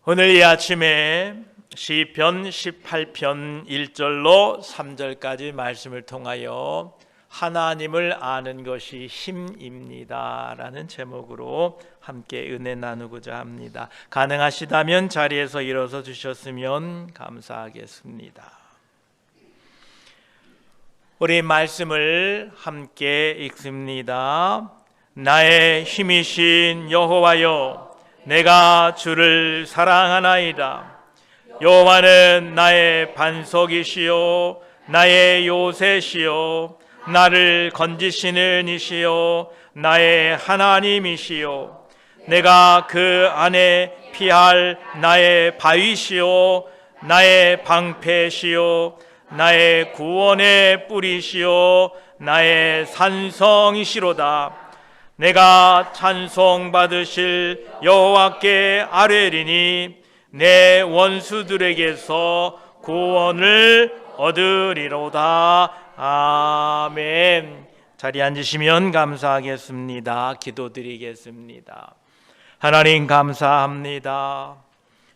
오늘 이 아침에 시편 18편 1절로 3절까지 말씀을 통하여 하나님을 아는 것이 힘입니다 라는 제목으로 함께 은혜 나누고자 합니다. 가능하시다면 자리에서 일어서 주셨으면 감사하겠습니다. 우리 말씀을 함께 읽습니다. 나의 힘이신 여호와여, 내가 주를 사랑하나이다. 여호와는 나의 반석이시요 나의 요새시요 나를 건지시는 이시요 나의 하나님이시요 내가 그 안에 피할 나의 바위시요 나의 방패시요 나의 구원의 뿌리시요 나의 산성이시로다. 내가 찬송받으실 여호와께 아뢰리니 내 원수들에게서 구원을 얻으리로다. 아멘. 자리에 앉으시면 감사하겠습니다. 기도드리겠습니다. 하나님 감사합니다.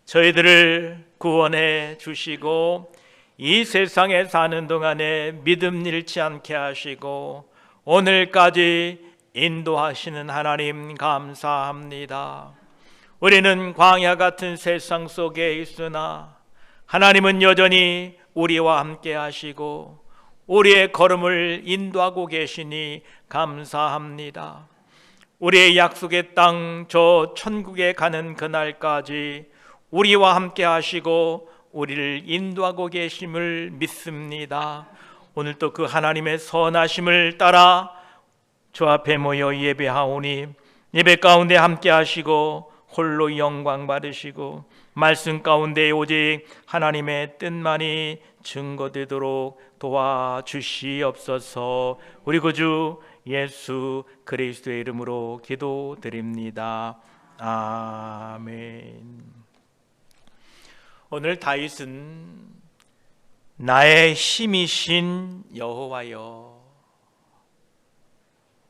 저희들을 구원해 주시고 이 세상에 사는 동안에 믿음 잃지 않게 하시고 오늘까지 인도하시는 하나님 감사합니다. 우리는 광야 같은 세상 속에 있으나 하나님은 여전히 우리와 함께 하시고 우리의 걸음을 인도하고 계시니 감사합니다. 우리의 약속의 땅 저 천국에 가는 그날까지 우리와 함께 하시고 우리를 인도하고 계심을 믿습니다. 오늘 또 그 하나님의 선하심을 따라 주 앞에 모여 예배하오니 예배 가운데 함께 하시고 홀로 영광 받으시고 말씀 가운데 오직 하나님의 뜻만이 증거되도록 도와주시옵소서. 우리 구주 예수 그리스도의 이름으로 기도드립니다. 아멘. 오늘 다윗은 나의 힘이신 여호와여,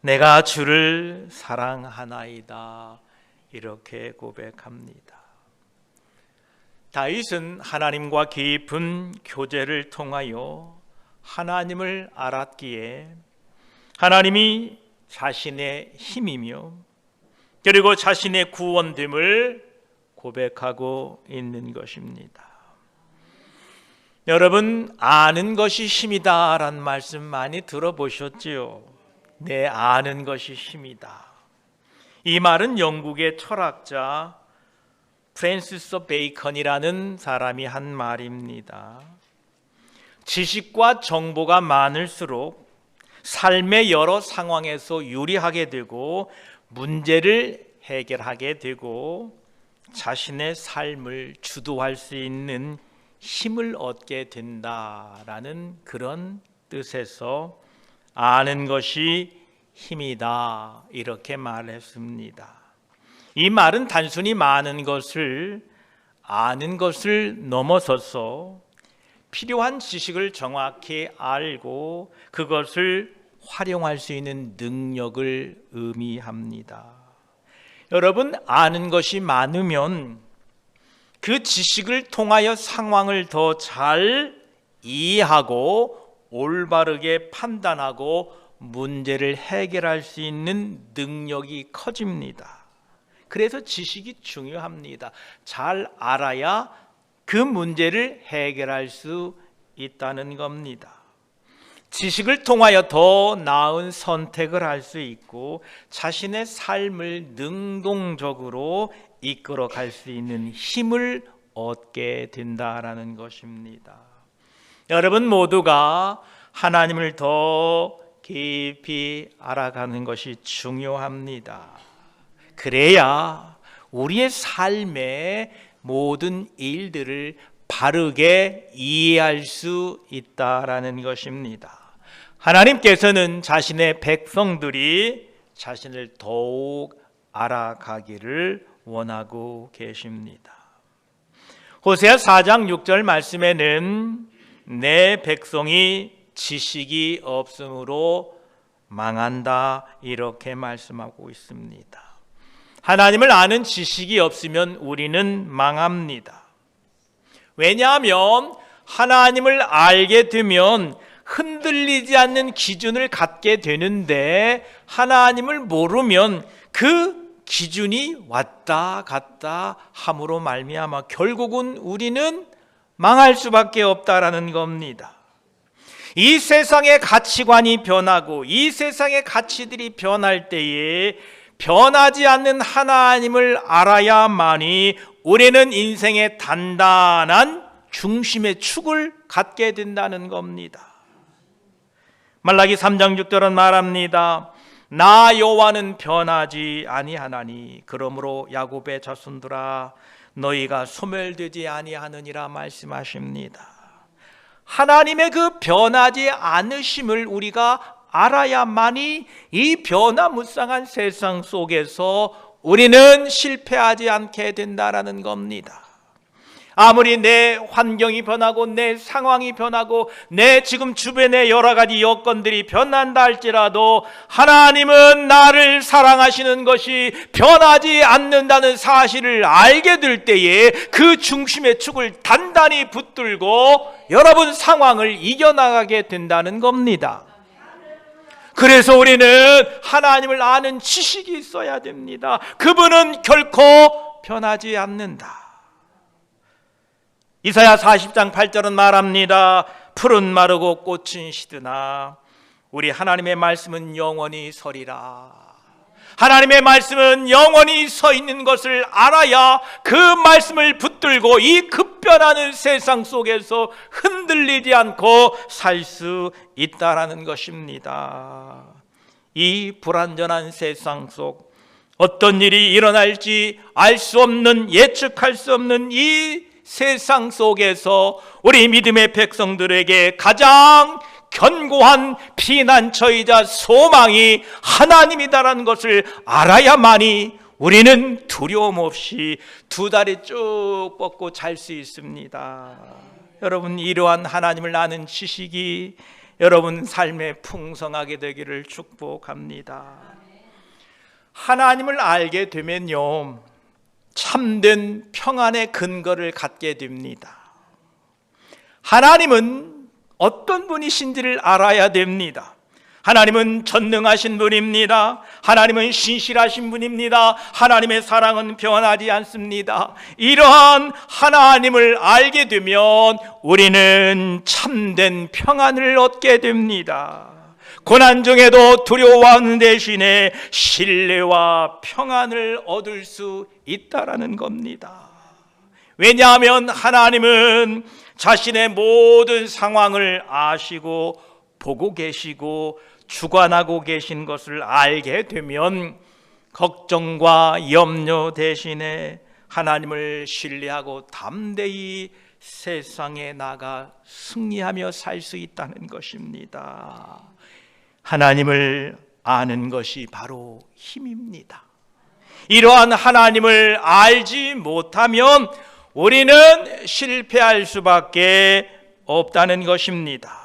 내가 주를 사랑하나이다 이렇게 고백합니다. 다윗은 하나님과 깊은 교제를 통하여 하나님을 알았기에 하나님이 자신의 힘이며 그리고 자신의 구원됨을 고백하고 있는 것입니다. 여러분, 아는 것이 힘이다 라는 말씀 많이 들어보셨지요? 내 아는 것이 힘이다. 이 말은 영국의 철학자 프랜시스 베이컨이라는 사람이 한 말입니다. 지식과 정보가 많을수록 삶의 여러 상황에서 유리하게 되고 문제를 해결하게 되고 자신의 삶을 주도할 수 있는 힘을 얻게 된다라는 그런 뜻에서 아는 것이 힘이다 이렇게 말했습니다. 이 말은 단순히 많은 것을 아는 것을 넘어서서 필요한 지식을 정확히 알고 그것을 활용할 수 있는 능력을 의미합니다. 여러분, 아는 것이 많으면 그 지식을 통하여 상황을 더 잘 이해하고 올바르게 판단하고 문제를 해결할 수 있는 능력이 커집니다. 그래서 지식이 중요합니다. 잘 알아야 그 문제를 해결할 수 있다는 겁니다. 지식을 통하여 더 나은 선택을 할 수 있고 자신의 삶을 능동적으로 이끌어 갈 수 있는 힘을 얻게 된다라는 것입니다. 여러분 모두가 하나님을 더 깊이 알아가는 것이 중요합니다. 그래야 우리의 삶의 모든 일들을 바르게 이해할 수 있다라는 것입니다. 하나님께서는 자신의 백성들이 자신을 더욱 알아가기를 원하고 계십니다. 호세아 4장 6절 말씀에는 내 백성이 지식이 없으므로 망한다 이렇게 말씀하고 있습니다. 하나님을 아는 지식이 없으면 우리는 망합니다. 왜냐하면 하나님을 알게 되면 흔들리지 않는 기준을 갖게 되는데, 하나님을 모르면 그 기준이 왔다 갔다 함으로 말미암아 결국은 우리는 망할 수밖에 없다라는 겁니다. 이 세상의 가치관이 변하고 이 세상의 가치들이 변할 때에 변하지 않는 하나님을 알아야만이 우리는 인생의 단단한 중심의 축을 갖게 된다는 겁니다. 말라기 3장 6절은 말합니다. 나 여호와는 변하지 아니하나니 그러므로 야곱의 자손들아 너희가 소멸되지 아니하느니라 말씀하십니다. 하나님의 그 변하지 않으심을 우리가 알아야만이 이 변화무쌍한 세상 속에서 우리는 실패하지 않게 된다라는 겁니다. 아무리 내 환경이 변하고 내 상황이 변하고 내 지금 주변의 여러 가지 여건들이 변한다 할지라도 하나님은 나를 사랑하시는 것이 변하지 않는다는 사실을 알게 될 때에 그 중심의 축을 단단히 붙들고 여러분 상황을 이겨나가게 된다는 겁니다. 그래서 우리는 하나님을 아는 지식이 있어야 됩니다. 그분은 결코 변하지 않는다. 이사야 40장 8절은 말합니다. 풀은 마르고 꽃은 시드나 우리 하나님의 말씀은 영원히 서리라. 하나님의 말씀은 영원히 서 있는 것을 알아야 그 말씀을 붙들고 이 급변하는 세상 속에서 흔들리지 않고 살 수 있다라는 것입니다. 이 불완전한 세상 속 어떤 일이 일어날지 알 수 없는, 예측할 수 없는 이 세상 속에서 우리 믿음의 백성들에게 가장 견고한 피난처이자 소망이 하나님이다라는 것을 알아야만이 우리는 두려움 없이 두 다리 쭉 뻗고 잘 수 있습니다. 여러분, 이러한 하나님을 아는 지식이 여러분 삶에 풍성하게 되기를 축복합니다. 하나님을 알게 되면요, 참된 평안의 근거를 갖게 됩니다. 하나님은 어떤 분이신지를 알아야 됩니다. 하나님은 전능하신 분입니다. 하나님은 신실하신 분입니다. 하나님의 사랑은 변하지 않습니다. 이러한 하나님을 알게 되면 우리는 참된 평안을 얻게 됩니다. 고난 중에도 두려워하는 대신에 신뢰와 평안을 얻을 수 있다라는 겁니다. 왜냐하면 하나님은 자신의 모든 상황을 아시고 보고 계시고 주관하고 계신 것을 알게 되면 걱정과 염려 대신에 하나님을 신뢰하고 담대히 세상에 나가 승리하며 살 수 있다는 것입니다. 하나님을 아는 것이 바로 힘입니다. 이러한 하나님을 알지 못하면 우리는 실패할 수밖에 없다는 것입니다.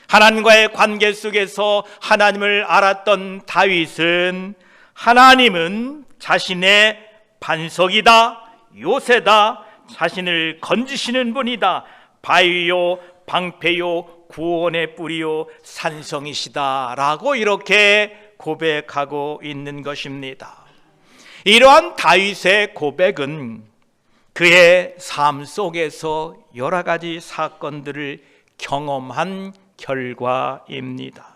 하나님과의 관계 속에서 하나님을 알았던 다윗은 하나님은 자신의 반석이다, 요새다, 자신을 건지시는 분이다, 바위요 방패요 구원의 뿌리요 산성이시다라고 이렇게 고백하고 있는 것입니다. 이러한 다윗의 고백은 그의 삶 속에서 여러 가지 사건들을 경험한 결과입니다.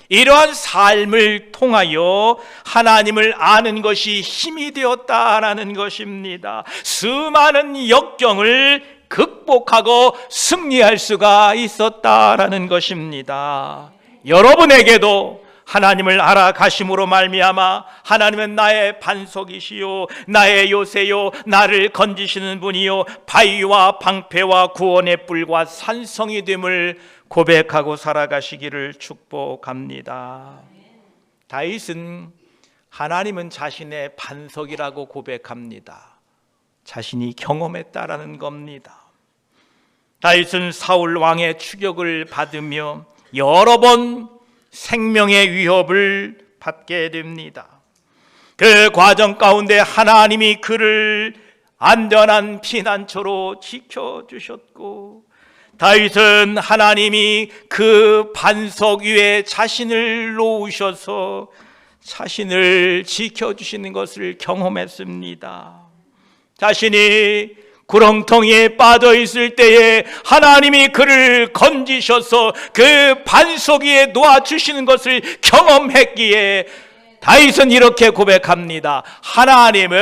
이러한 삶을 통하여 하나님을 아는 것이 힘이 되었다라는 것입니다. 수많은 역경을 극복하고 승리할 수가 있었다라는 것입니다. 여러분에게도 하나님을 알아가심으로 말미암아 하나님은 나의 반석이시요 나의 요새요 나를 건지시는 분이요 바위와 방패와 구원의 뿔과 산성이 됨을 고백하고 살아가시기를 축복합니다. 다윗은 하나님은 자신의 반석이라고 고백합니다. 자신이 경험했다라는 겁니다. 다윗은 사울 왕의 추격을 받으며 여러 번 생명의 위협을 받게 됩니다. 그 과정 가운데 하나님이 그를 안전한 피난처로 지켜주셨고, 다윗은 하나님이 그 반석 위에 자신을 놓으셔서 자신을 지켜주시는 것을 경험했습니다. 자신이 구렁텅이에 빠져 있을 때에 하나님이 그를 건지셔서 그 반석 위에 놓아주시는 것을 경험했기에 다윗은 이렇게 고백합니다. 하나님은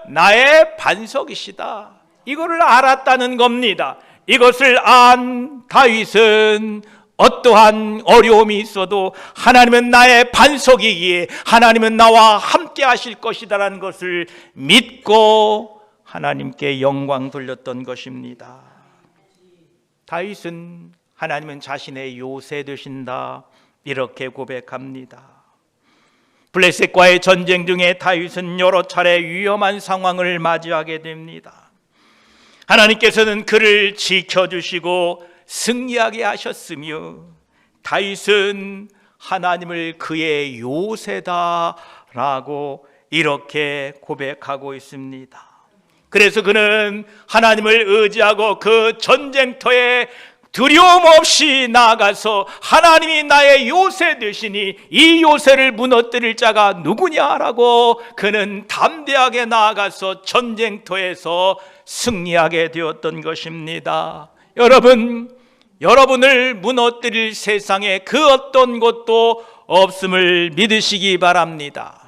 나의 반석이시다. 이거를 알았다는 겁니다. 이것을 안 다윗은 어떠한 어려움이 있어도 하나님은 나의 반석이기에 하나님은 나와 함께 하실 것이다라는 것을 믿고 하나님께 영광 돌렸던 것입니다. 다윗은 하나님은 자신의 요새 되신다 이렇게 고백합니다. 블레셋과의 전쟁 중에 다윗은 여러 차례 위험한 상황을 맞이하게 됩니다. 하나님께서는 그를 지켜주시고 승리하게 하셨으며 다윗은 하나님을 그의 요새다라고 이렇게 고백하고 있습니다. 그래서 그는 하나님을 의지하고 그 전쟁터에 두려움 없이 나아가서 하나님이 나의 요새 되시니 이 요새를 무너뜨릴 자가 누구냐라고 그는 담대하게 나아가서 전쟁터에서 승리하게 되었던 것입니다. 여러분을 무너뜨릴 세상에 그 어떤 것도 없음을 믿으시기 바랍니다.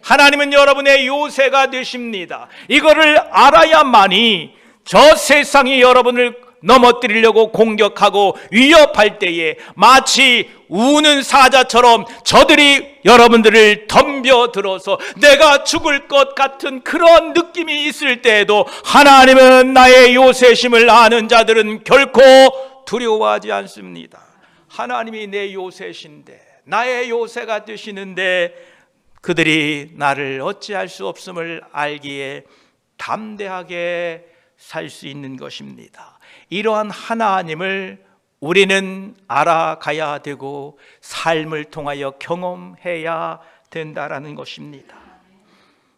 하나님은 여러분의 요새가 되십니다. 이거를 알아야만이 저 세상이 여러분을 넘어뜨리려고 공격하고 위협할 때에 마치 우는 사자처럼 저들이 여러분들을 덤벼들어서 내가 죽을 것 같은 그런 느낌이 있을 때에도 하나님은 나의 요새심을 아는 자들은 결코 두려워하지 않습니다. 하나님이 내 요새신데 나의 요새가 되시는데 그들이 나를 어찌할 수 없음을 알기에 담대하게 살 수 있는 것입니다. 이러한 하나님을 우리는 알아가야 되고 삶을 통하여 경험해야 된다라는 것입니다.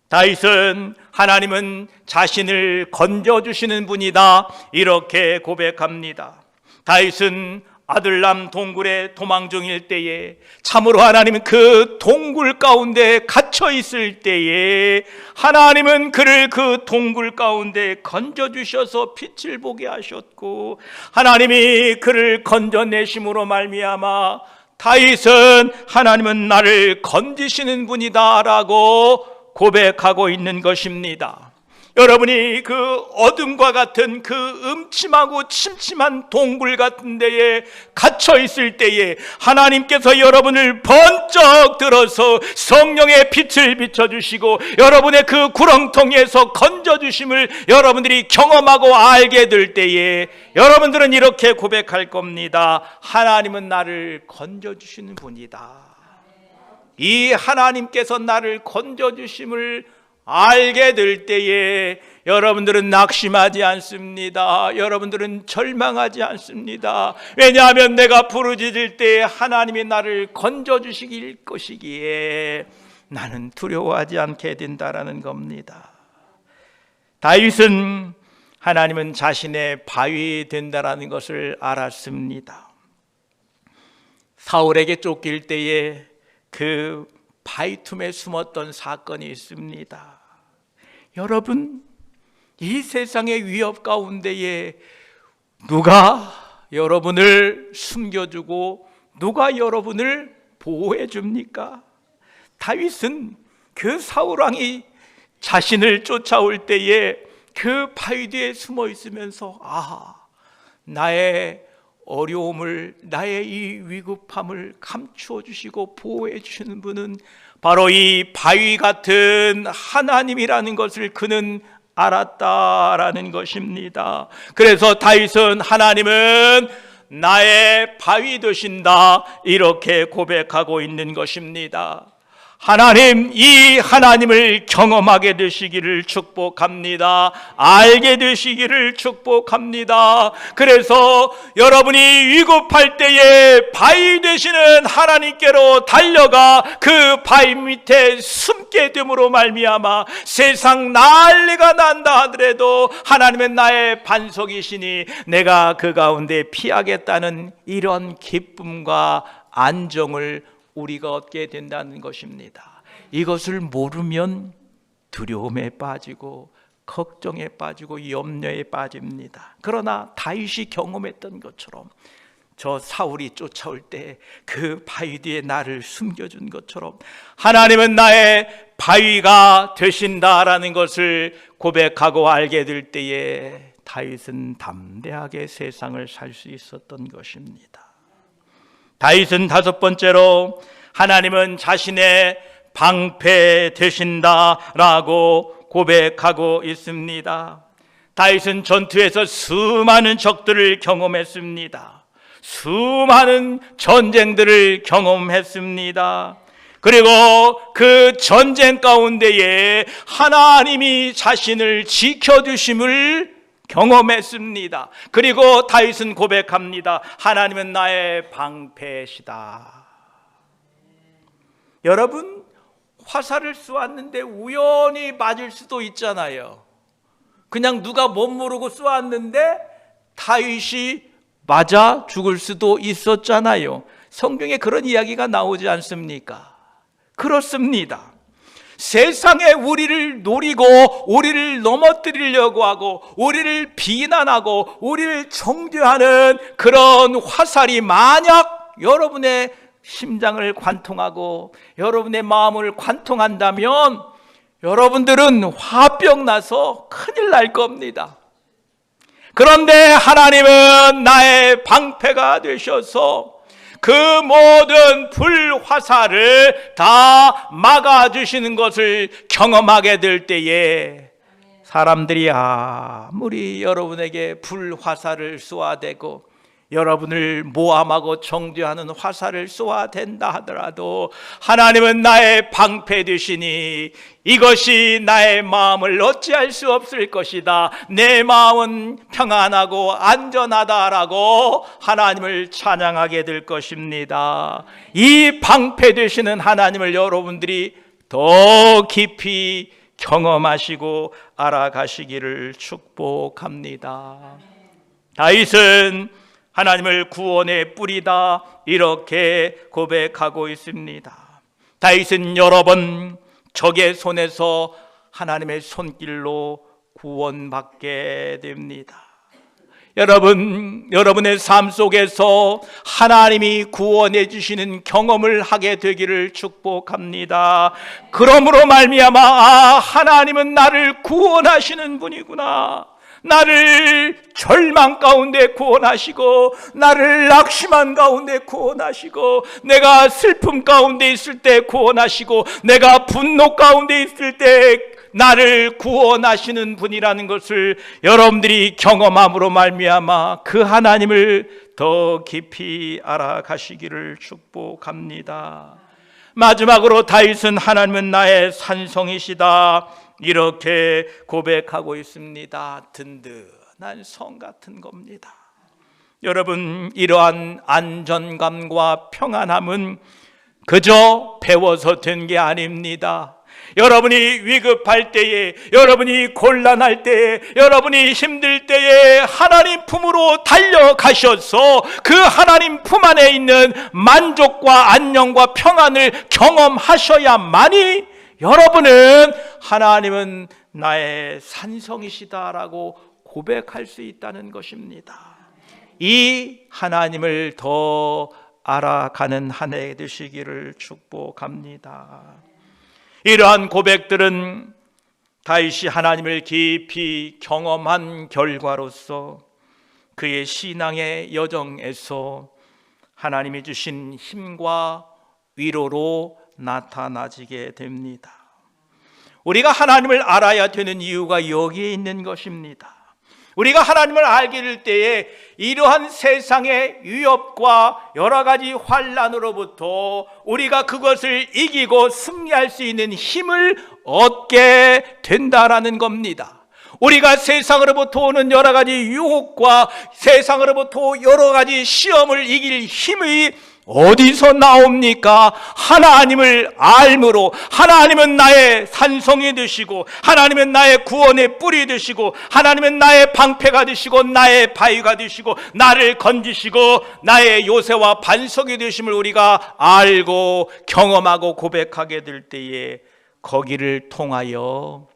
다윗은 하나님은 자신을 건져주시는 분이다 이렇게 고백합니다. 다윗은 아들람 동굴에 도망 중일 때에 참으로 하나님은 그 동굴 가운데 갇혀 있을 때에 하나님은 그를 그 동굴 가운데 건져주셔서 빛을 보게 하셨고 하나님이 그를 건져내심으로 말미암아 다윗은 하나님은 나를 건지시는 분이다 라고 고백하고 있는 것입니다. 여러분이 그 어둠과 같은 그 음침하고 침침한 동굴 같은 데에 갇혀 있을 때에 하나님께서 여러분을 번쩍 들어서 성령의 빛을 비춰주시고 여러분의 그 구렁텅이에서 건져주심을 여러분들이 경험하고 알게 될 때에 여러분들은 이렇게 고백할 겁니다. 하나님은 나를 건져주시는 분이다. 이 하나님께서 나를 건져주심을 알게 될 때에 여러분들은 낙심하지 않습니다. 여러분들은 절망하지 않습니다. 왜냐하면 내가 부르짖을 때에 하나님이 나를 건져주시길 것이기에 나는 두려워하지 않게 된다라는 겁니다. 다윗은 하나님은 자신의 바위 된다라는 것을 알았습니다. 사울에게 쫓길 때에 그 바위 틈에 숨었던 사건이 있습니다. 여러분, 이 세상의 위협 가운데에 누가 여러분을 숨겨주고 누가 여러분을 보호해 줍니까? 다윗은 그 사울왕이 자신을 쫓아올 때에 그 바위 뒤에 숨어 있으면서 나의 어려움을, 나의 이 위급함을 감추어 주시고 보호해 주시는 분은 바로 이 바위 같은 하나님이라는 것을 그는 알았다라는 것입니다. 그래서 다윗은 하나님은 나의 바위 되신다 이렇게 고백하고 있는 것입니다. 하나님, 이 하나님을 경험하게 되시기를 축복합니다. 알게 되시기를 축복합니다. 그래서 여러분이 위급할 때에 바위 되시는 하나님께로 달려가 그 바위 밑에 숨게 됨으로 말미암아 세상 난리가 난다 하더라도 하나님은 나의 반석이시니 내가 그 가운데 피하겠다는 이런 기쁨과 안정을 우리가 얻게 된다는 것입니다. 이것을 모르면 두려움에 빠지고 걱정에 빠지고 염려에 빠집니다. 그러나 다윗이 경험했던 것처럼 저 사울이 쫓아올 때 그 바위 뒤에 나를 숨겨준 것처럼 하나님은 나의 바위가 되신다라는 것을 고백하고 알게 될 때에 다윗은 담대하게 세상을 살 수 있었던 것입니다. 다윗은 다섯 번째로 하나님은 자신의 방패 되신다라고 고백하고 있습니다. 다윗은 전투에서 수많은 적들을 경험했습니다. 수많은 전쟁들을 경험했습니다. 그리고 그 전쟁 가운데에 하나님이 자신을 지켜주심을 경험했습니다. 그리고 다윗은 고백합니다. 하나님은 나의 방패시다. 여러분, 화살을 쏘았는데 우연히 맞을 수도 있잖아요. 그냥 누가 못 모르고 쏘았는데 다윗이 맞아 죽을 수도 있었잖아요. 성경에 그런 이야기가 나오지 않습니까? 그렇습니다. 세상에 우리를 노리고 우리를 넘어뜨리려고 하고 우리를 비난하고 우리를 정죄하는 그런 화살이 만약 여러분의 심장을 관통하고 여러분의 마음을 관통한다면 여러분들은 화병 나서 큰일 날 겁니다. 그런데 하나님은 나의 방패가 되셔서 그 모든 불화살을 다 막아주시는 것을 경험하게 될 때에 사람들이 아무리 여러분에게 불화살을 쏘아대고 여러분을 모함하고 정죄하는 화살을 쏘아댄다 하더라도 하나님은 나의 방패 되시니 이것이 나의 마음을 어찌할 수 없을 것이다. 내 마음은 평안하고 안전하다라고 하나님을 찬양하게 될 것입니다. 이 방패 되시는 하나님을 여러분들이 더 깊이 경험하시고 알아가시기를 축복합니다. 다윗은 하나님을 구원의 뿌리다 이렇게 고백하고 있습니다. 다윗은 여러 번 적의 손에서 하나님의 손길로 구원받게 됩니다. 여러분, 여러분의 삶 속에서 하나님이 구원해 주시는 경험을 하게 되기를 축복합니다. 그러므로 말미암아 하나님은 나를 구원하시는 분이구나. 나를 절망 가운데 구원하시고 나를 낙심한 가운데 구원하시고 내가 슬픔 가운데 있을 때 구원하시고 내가 분노 가운데 있을 때 나를 구원하시는 분이라는 것을 여러분들이 경험함으로 말미암아 그 하나님을 더 깊이 알아가시기를 축복합니다. 마지막으로 다윗은 하나님은 나의 산성이시다 이렇게 고백하고 있습니다. 든든한 성 같은 겁니다. 여러분, 이러한 안전감과 평안함은 그저 배워서 된 게 아닙니다. 여러분이 위급할 때에, 여러분이 곤란할 때에, 여러분이 힘들 때에 하나님 품으로 달려가셔서 그 하나님 품 안에 있는 만족과 안녕과 평안을 경험하셔야만이 여러분은 하나님은 나의 산성이시다라고 고백할 수 있다는 것입니다. 이 하나님을 더 알아가는 한 해 되시기를 축복합니다. 이러한 고백들은 다윗이 하나님을 깊이 경험한 결과로서 그의 신앙의 여정에서 하나님이 주신 힘과 위로로 나타나지게 됩니다. 우리가 하나님을 알아야 되는 이유가 여기에 있는 것입니다. 우리가 하나님을 알게 될 때에 이러한 세상의 위협과 여러 가지 환난으로부터 우리가 그것을 이기고 승리할 수 있는 힘을 얻게 된다라는 겁니다. 우리가 세상으로부터 오는 여러 가지 유혹과 세상으로부터 여러 가지 시험을 이길 힘이 어디서 나옵니까? 하나님을 알므로. 하나님은 나의 산성이 되시고, 하나님은 나의 구원의 뿌리 되시고, 하나님은 나의 방패가 되시고, 나의 바위가 되시고, 나를 건지시고 나의 요새와 반석이 되심을 우리가 알고 경험하고 고백하게 될 때에 거기를 통하여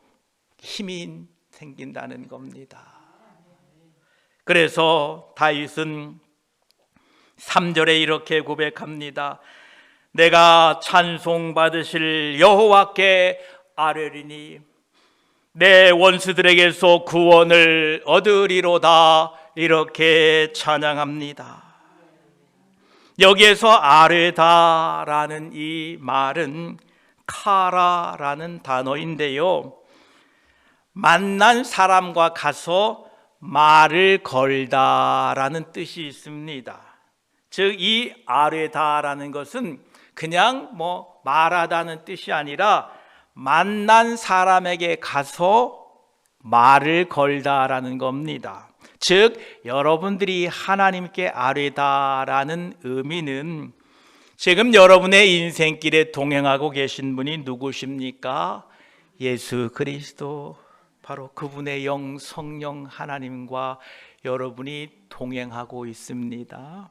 힘이 생긴다는 겁니다. 그래서 다윗은 3절에 이렇게 고백합니다. 내가 찬송받으실 여호와께 아뢰리니 내 원수들에게서 구원을 얻으리로다. 이렇게 찬양합니다. 여기에서 아뢰다라는 이 말은 카라라는 단어인데요, 만난 사람과 가서 말을 걸다라는 뜻이 있습니다. 즉 이 아뢰다라는 것은 그냥 말하다는 뜻이 아니라 만난 사람에게 가서 말을 걸다라는 겁니다. 즉 여러분들이 하나님께 아뢰다라는 의미는 지금 여러분의 인생길에 동행하고 계신 분이 누구십니까? 예수 그리스도, 바로 그분의 영 성령 하나님과 여러분이 동행하고 있습니다.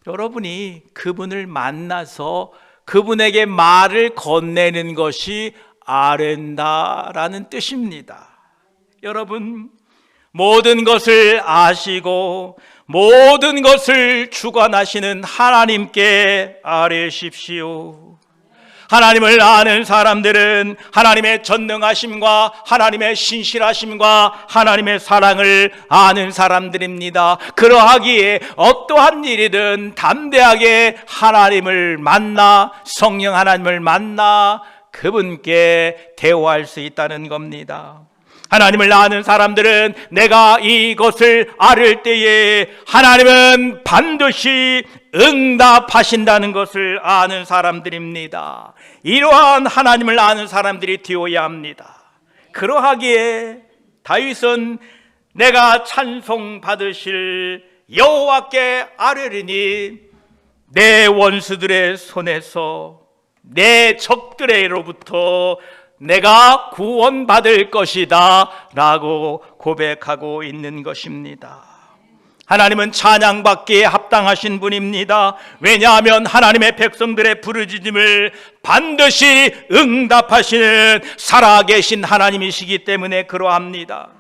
여러분이 그분을 만나서 그분에게 말을 건네는 것이 아뢰다라는 뜻입니다. 여러분, 모든 것을 아시고 모든 것을 주관하시는 하나님께 아뢰십시오. 하나님을 아는 사람들은 하나님의 전능하심과 하나님의 신실하심과 하나님의 사랑을 아는 사람들입니다. 그러하기에 어떠한 일이든 담대하게 하나님을 만나, 성령 하나님을 만나 그분께 대화할 수 있다는 겁니다. 하나님을 아는 사람들은 내가 이것을 아뢰을 때에 하나님은 반드시 응답하신다는 것을 아는 사람들입니다. 이러한 하나님을 아는 사람들이 되어야 합니다. 그러하기에 다윗은 내가 찬송 받으실 여호와께 아뢰리니 내 원수들의 손에서 내 적들에게로부터 내가 구원받을 것이다 라고 고백하고 있는 것입니다. 하나님은 찬양받기에 합당하신 분입니다. 왜냐하면 하나님의 백성들의 부르짖음을 반드시 응답하시는 살아계신 하나님이시기 때문에 그러합니다.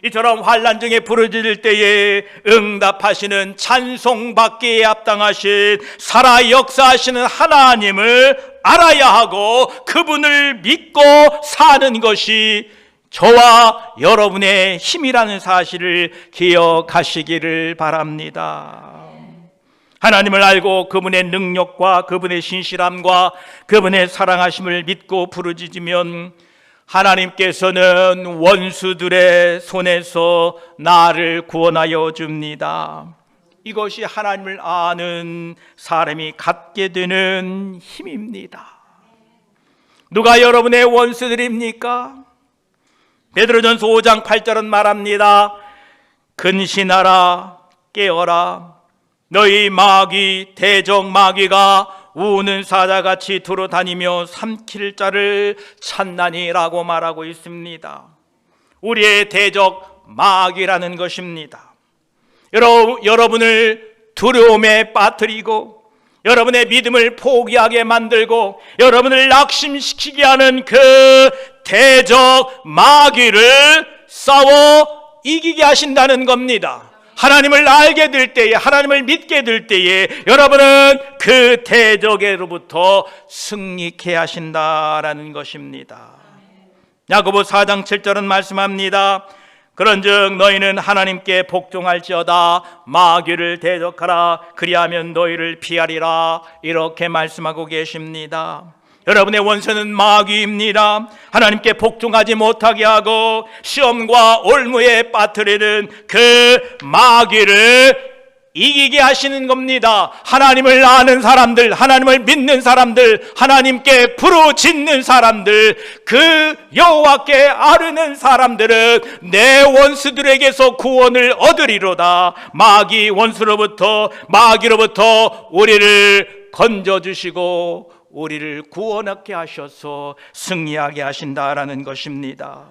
이처럼 환난 중에 부르짖을 때에 응답하시는 찬송받기에 합당하신 살아 역사하시는 하나님을 알아야 하고 그분을 믿고 사는 것이 저와 여러분의 힘이라는 사실을 기억하시기를 바랍니다. 하나님을 알고 그분의 능력과 그분의 신실함과 그분의 사랑하심을 믿고 부르짖으면 하나님께서는 원수들의 손에서 나를 구원하여 줍니다. 이것이 하나님을 아는 사람이 갖게 되는 힘입니다. 누가 여러분의 원수들입니까? 베드로전서 5장 8절은 말합니다. 근신하라, 깨어라. 너희 마귀, 대적 마귀가 우는 사자같이 두루다니며 삼킬 자를 찾나니라고 말하고 있습니다. 우리의 대적 마귀라는 것입니다. 여러분을 두려움에 빠뜨리고 여러분의 믿음을 포기하게 만들고 여러분을 낙심시키게 하는 그 대적 마귀를 싸워 이기게 하신다는 겁니다. 하나님을 알게 될 때에, 하나님을 믿게 될 때에 여러분은 그 대적으로부터 승리케 하신다라는 것입니다. 야고보 4장 7절은 말씀합니다. 그런즉 너희는 하나님께 복종할지어다. 마귀를 대적하라. 그리하면 너희를 피하리라. 이렇게 말씀하고 계십니다. 여러분의 원수는 마귀입니다. 하나님께 복종하지 못하게 하고 시험과 올무에 빠뜨리는 그 마귀를 이기게 하시는 겁니다. 하나님을 아는 사람들, 하나님을 믿는 사람들, 하나님께 부르짖는 사람들, 그 여호와께 아뢰는 사람들은 내 원수들에게서 구원을 얻으리로다. 마귀로부터 우리를 건져주시고 우리를 구원하게 하셔서 승리하게 하신다라는 것입니다.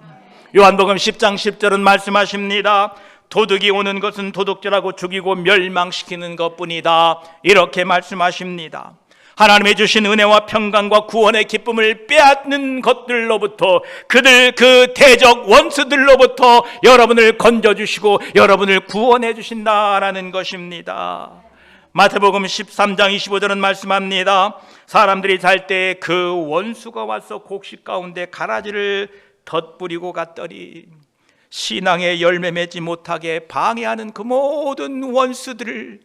요한복음 10장 10절은 말씀하십니다. 도둑이 오는 것은 도둑질하고 죽이고 멸망시키는 것뿐이다, 이렇게 말씀하십니다. 하나님의 주신 은혜와 평강과 구원의 기쁨을 빼앗는 것들로부터, 그들 그 대적 원수들로부터 여러분을 건져주시고 여러분을 구원해 주신다라는 것입니다. 마태복음 13장 25절은 말씀합니다. 사람들이 잘 때 그 원수가 와서 곡식 가운데 가라지를 덧뿌리고 갔더니 신앙의 열매 맺지 못하게 방해하는 그 모든 원수들을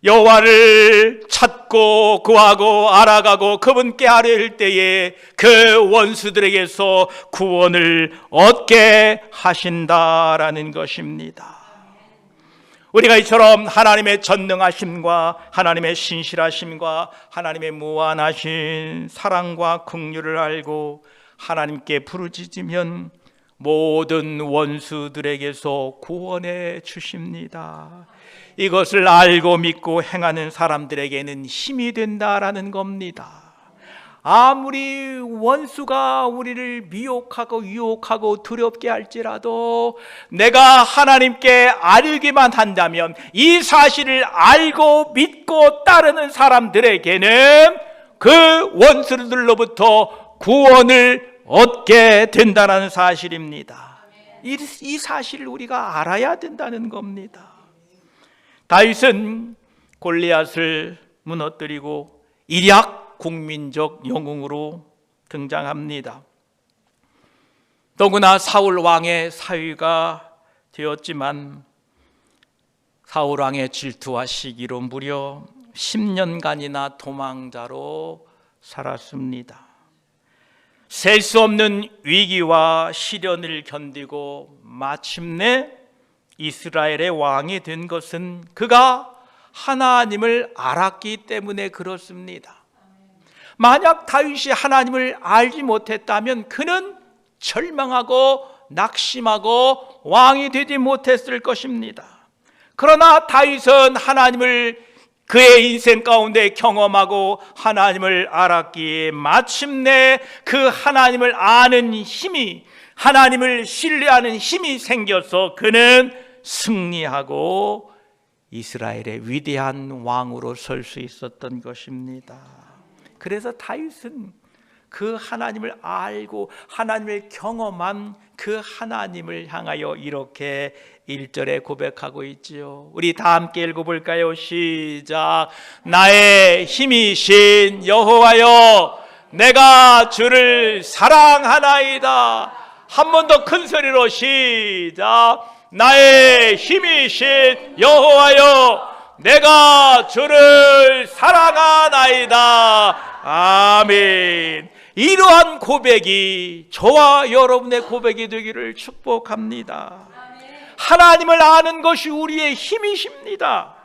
여호와를 찾고 구하고 알아가고 그분께 아뢰을 때에 그 원수들에게서 구원을 얻게 하신다라는 것입니다. 우리가 이처럼 하나님의 전능하심과 하나님의 신실하심과 하나님의 무한하신 사랑과 긍휼을 알고 하나님께 부르짖으면 모든 원수들에게서 구원해 주십니다. 이것을 알고 믿고 행하는 사람들에게는 힘이 된다라는 겁니다. 아무리 원수가 우리를 미혹하고 유혹하고 두렵게 할지라도 내가 하나님께 알기만 한다면, 이 사실을 알고 믿고 따르는 사람들에게는 그 원수들로부터 구원을 얻게 된다는 사실입니다. 이 사실을 우리가 알아야 된다는 겁니다. 다윗은 골리앗을 무너뜨리고 일약 국민적 영웅으로 등장합니다. 더구나 사울 왕의 사위가 되었지만 사울 왕의 질투와 시기로 무려 10년간이나 도망자로 살았습니다. 셀 수 없는 위기와 시련을 견디고 마침내 이스라엘의 왕이 된 것은 그가 하나님을 알았기 때문에 그렇습니다. 만약 다윗이 하나님을 알지 못했다면 그는 절망하고 낙심하고 왕이 되지 못했을 것입니다. 그러나 다윗은 하나님을 그의 인생 가운데 경험하고 하나님을 알았기에 마침내 그 하나님을 아는 힘이, 하나님을 신뢰하는 힘이 생겨서 그는 승리하고 이스라엘의 위대한 왕으로 설 수 있었던 것입니다. 그래서 다윗은 그 하나님을 알고 하나님을 경험한 그 하나님을 향하여 이렇게 1절에 고백하고 있지요. 우리 다 함께 읽어볼까요? 시작. 나의 힘이신 여호와여, 내가 주를 사랑하나이다. 한 번 더 큰 소리로 시작. 나의 힘이신 여호와여, 내가 주를 사랑하나이다. 아멘. 이러한 고백이 저와 여러분의 고백이 되기를 축복합니다. 하나님을 아는 것이 우리의 힘이십니다.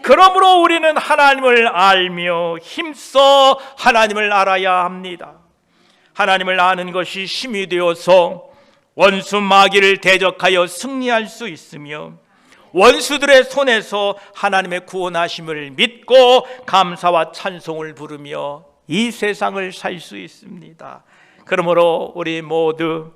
그러므로 우리는 하나님을 알며 힘써 하나님을 알아야 합니다. 하나님을 아는 것이 힘이 되어서 원수 마귀를 대적하여 승리할 수 있으며 원수들의 손에서 하나님의 구원하심을 믿고 감사와 찬송을 부르며 이 세상을 살 수 있습니다. 그러므로 우리 모두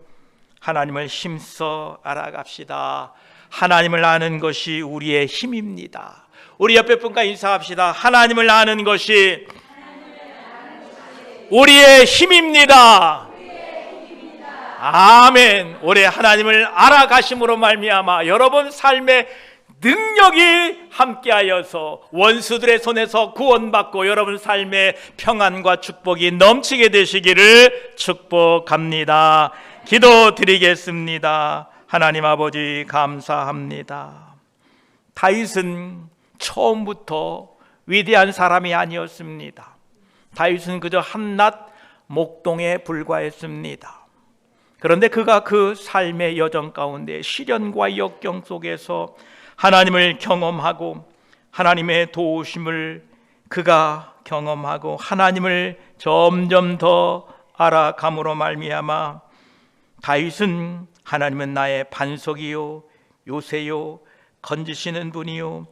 하나님을 힘써 알아갑시다. 하나님을 아는 것이 우리의 힘입니다. 우리 옆에 분과 인사합시다. 하나님을 아는 것이 우리의 힘입니다. 아멘. 올해 하나님을 알아가심으로 말미암아 여러분 삶의 능력이 함께하여서 원수들의 손에서 구원받고 여러분 삶의 평안과 축복이 넘치게 되시기를 축복합니다. 기도드리겠습니다. 하나님 아버지 감사합니다. 다윗은 처음부터 위대한 사람이 아니었습니다. 다윗은 그저 한낱 목동에 불과했습니다. 그런데 그가 그 삶의 여정 가운데 시련과 역경 속에서 하나님을 경험하고 하나님의 도우심을 그가 경험하고 하나님을 점점 더 알아감으로 말미암아 다윗은 하나님은 나의 반석이요 요새요 건지시는 분이요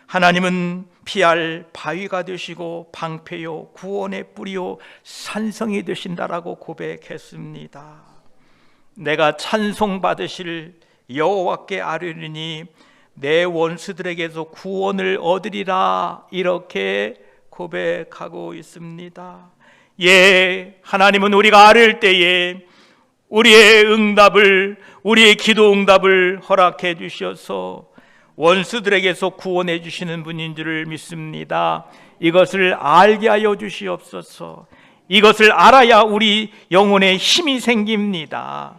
하나님은 피할 바위가 되시고 방패요 구원의 뿌리요 산성이 되신다라고 고백했습니다. 내가 찬송받으실 여호와께 아뢰리니 내 원수들에게서 구원을 얻으리라 이렇게 고백하고 있습니다. 예, 하나님은 우리가 아뢰을 때에 우리의 기도 응답을 허락해 주셔서 원수들에게서 구원해 주시는 분인 줄을 믿습니다. 이것을 알게 하여 주시옵소서. 이것을 알아야 우리 영혼에 힘이 생깁니다.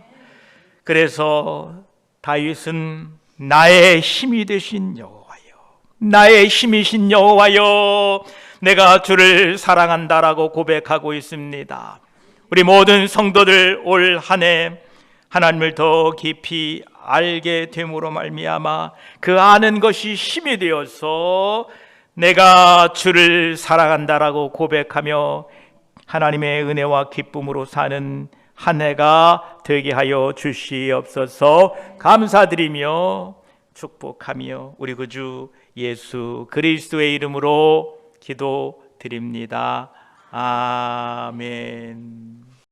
그래서 다윗은 나의 힘이 되신 여호와여, 나의 힘이신 여호와여, 내가 주를 사랑한다라고 고백하고 있습니다. 우리 모든 성도들 올 한 해 하나님을 더 깊이 알게 됨으로 말미암아 그 아는 것이 힘이 되어서 내가 주를 사랑한다라고 고백하며 하나님의 은혜와 기쁨으로 사는 한 해가 되게 하여 주시옵소서. 감사드리며 축복하며 우리 구주 예수 그리스도의 이름으로 기도드립니다. 아멘.